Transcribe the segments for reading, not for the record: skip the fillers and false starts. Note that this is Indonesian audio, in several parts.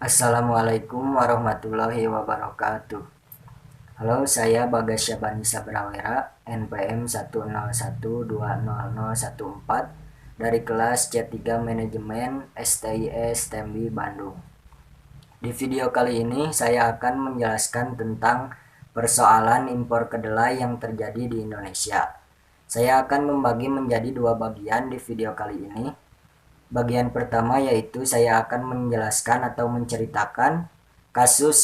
Assalamualaikum warahmatullahi wabarakatuh. Halo, saya Bagas Syabani Sabrawera, NPM 101200014 dari kelas C3 Manajemen STIS TMB Bandung. Di video kali ini saya akan menjelaskan tentang persoalan impor kedelai yang terjadi di Indonesia. Saya akan membagi menjadi dua bagian di video kali ini. Bagian pertama yaitu saya akan menjelaskan atau menceritakan kasus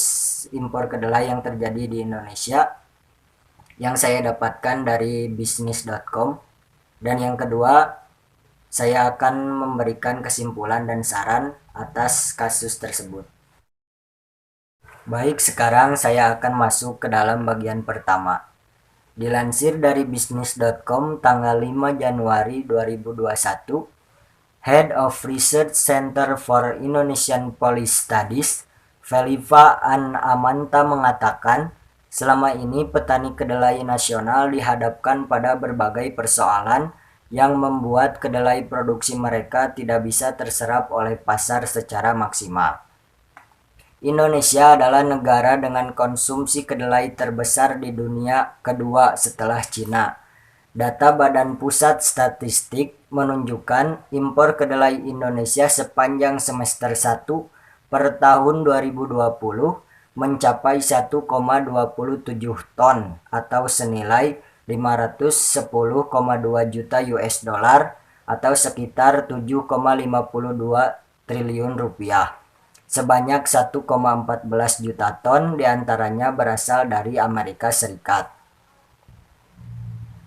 impor kedelai yang terjadi di Indonesia yang saya dapatkan dari bisnis.com, dan yang kedua saya akan memberikan kesimpulan dan saran atas kasus tersebut. Baik, sekarang saya akan masuk ke dalam bagian pertama. Dilansir dari bisnis.com tanggal 5 Januari 2021, Head of Research Center for Indonesian Policy Studies, Feliva An Amanta mengatakan, selama ini petani kedelai nasional dihadapkan pada berbagai persoalan yang membuat kedelai produksi mereka tidak bisa terserap oleh pasar secara maksimal. Indonesia adalah negara dengan konsumsi kedelai terbesar di dunia kedua setelah Cina. Data Badan Pusat Statistik menunjukkan impor kedelai Indonesia sepanjang semester 1 per tahun 2020 mencapai 1,27 ton atau senilai 510,2 juta US dollar atau sekitar 7,52 triliun rupiah. Sebanyak 1,14 juta ton diantaranya berasal dari Amerika Serikat.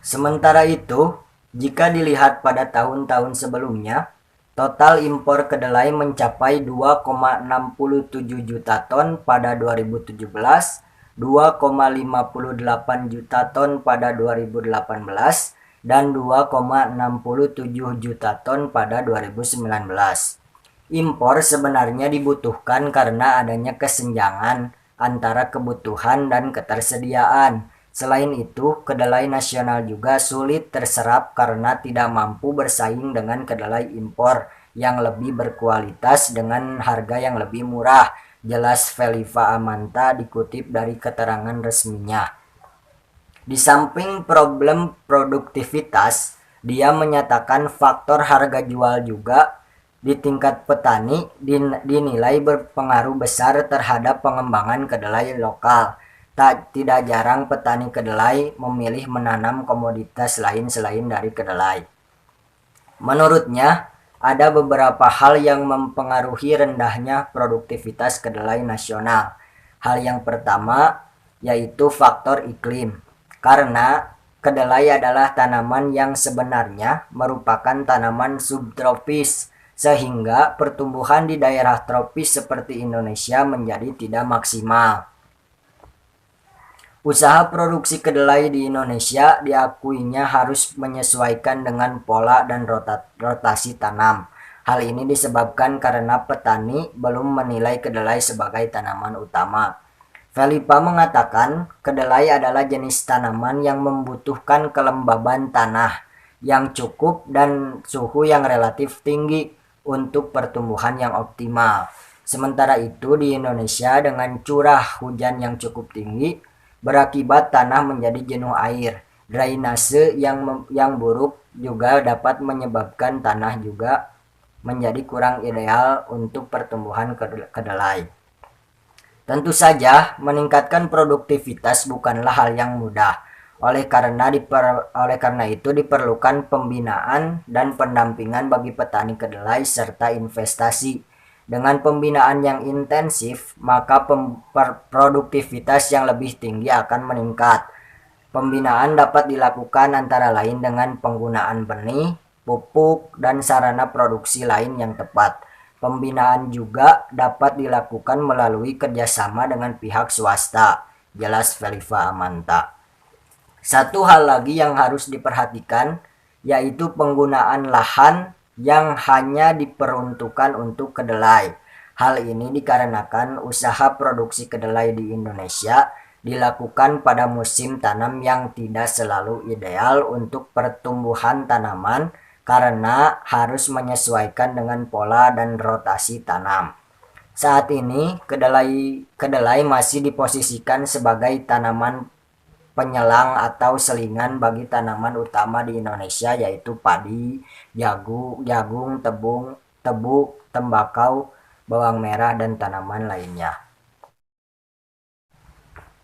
Sementara itu, jika dilihat pada tahun-tahun sebelumnya, total impor kedelai mencapai 2,67 juta ton pada 2017, 2,58 juta ton pada 2018, dan 2,67 juta ton pada 2019. Impor sebenarnya dibutuhkan karena adanya kesenjangan antara kebutuhan dan ketersediaan. Selain itu, kedelai nasional juga sulit terserap karena tidak mampu bersaing dengan kedelai impor yang lebih berkualitas dengan harga yang lebih murah, jelas Feliva Amanta dikutip dari keterangan resminya. Di samping problem produktivitas, dia menyatakan faktor harga jual juga di tingkat petani dinilai berpengaruh besar terhadap pengembangan kedelai lokal. Tidak jarang petani kedelai memilih menanam komoditas lain selain dari kedelai. Menurutnya, ada beberapa hal yang mempengaruhi rendahnya produktivitas kedelai nasional. Hal yang pertama yaitu faktor iklim. Karena kedelai adalah tanaman yang sebenarnya merupakan tanaman subtropis, sehingga pertumbuhan di daerah tropis seperti Indonesia menjadi tidak maksimal. Usaha produksi kedelai di Indonesia diakuinya harus menyesuaikan dengan pola dan rotasi tanam. Hal ini disebabkan karena petani belum menilai kedelai sebagai tanaman utama. Felipa mengatakan, kedelai adalah jenis tanaman yang membutuhkan kelembaban tanah yang cukup dan suhu yang relatif tinggi untuk pertumbuhan yang optimal. Sementara itu di Indonesia dengan curah hujan yang cukup tinggi, berakibat tanah menjadi jenuh air. Drainase yang buruk juga dapat menyebabkan tanah juga menjadi kurang ideal untuk pertumbuhan kedelai. Tentu saja, meningkatkan produktivitas bukanlah hal yang mudah. Oleh karena itu diperlukan pembinaan dan pendampingan bagi petani kedelai serta investasi. Dengan pembinaan yang intensif, maka produktivitas yang lebih tinggi akan meningkat. Pembinaan dapat dilakukan antara lain dengan penggunaan benih, pupuk, dan sarana produksi lain yang tepat. Pembinaan juga dapat dilakukan melalui kerjasama dengan pihak swasta, jelas Feliva Amanta. Satu hal lagi yang harus diperhatikan, yaitu penggunaan lahan yang hanya diperuntukkan untuk kedelai. Hal ini dikarenakan usaha produksi kedelai di Indonesia dilakukan pada musim tanam yang tidak selalu ideal untuk pertumbuhan tanaman karena harus menyesuaikan dengan pola dan rotasi tanam. Saat ini kedelai masih diposisikan sebagai tanaman penyelang atau selingan bagi tanaman utama di Indonesia, yaitu padi, jagung, tebu, tembakau, bawang merah, dan tanaman lainnya.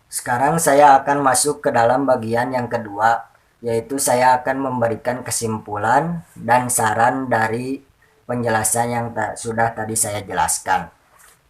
Sekarang saya akan masuk ke dalam bagian yang kedua, yaitu saya akan memberikan kesimpulan dan saran dari penjelasan yang sudah tadi saya jelaskan.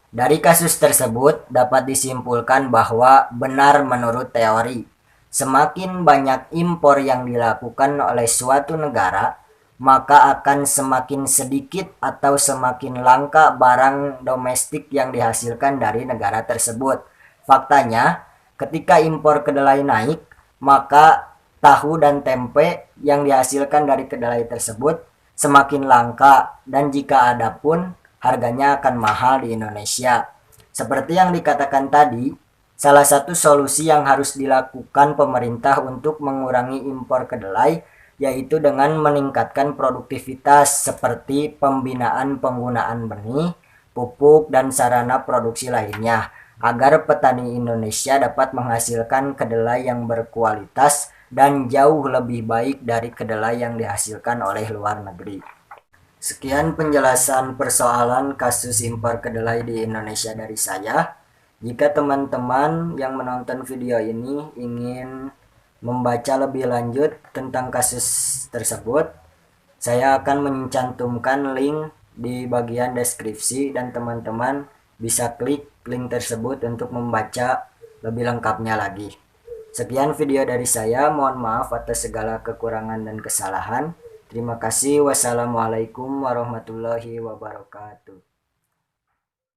Dari kasus tersebut dapat disimpulkan bahwa benar menurut teori, semakin banyak impor yang dilakukan oleh suatu negara, maka akan semakin sedikit atau semakin langka barang domestik yang dihasilkan dari negara tersebut. Faktanya, ketika impor kedelai naik, maka tahu dan tempe yang dihasilkan dari kedelai tersebut semakin langka, dan jika ada pun harganya akan mahal di Indonesia. Seperti yang dikatakan tadi, salah satu solusi yang harus dilakukan pemerintah untuk mengurangi impor kedelai yaitu dengan meningkatkan produktivitas seperti pembinaan penggunaan benih, pupuk, dan sarana produksi lainnya, agar petani Indonesia dapat menghasilkan kedelai yang berkualitas dan jauh lebih baik dari kedelai yang dihasilkan oleh luar negeri. Sekian penjelasan persoalan kasus impor kedelai di Indonesia dari saya. Jika teman-teman yang menonton video ini ingin membaca lebih lanjut tentang kasus tersebut, saya akan mencantumkan link di bagian deskripsi dan teman-teman bisa klik link tersebut untuk membaca lebih lengkapnya lagi. Sekian video dari saya, mohon maaf atas segala kekurangan dan kesalahan. Terima kasih. Wassalamualaikum warahmatullahi wabarakatuh.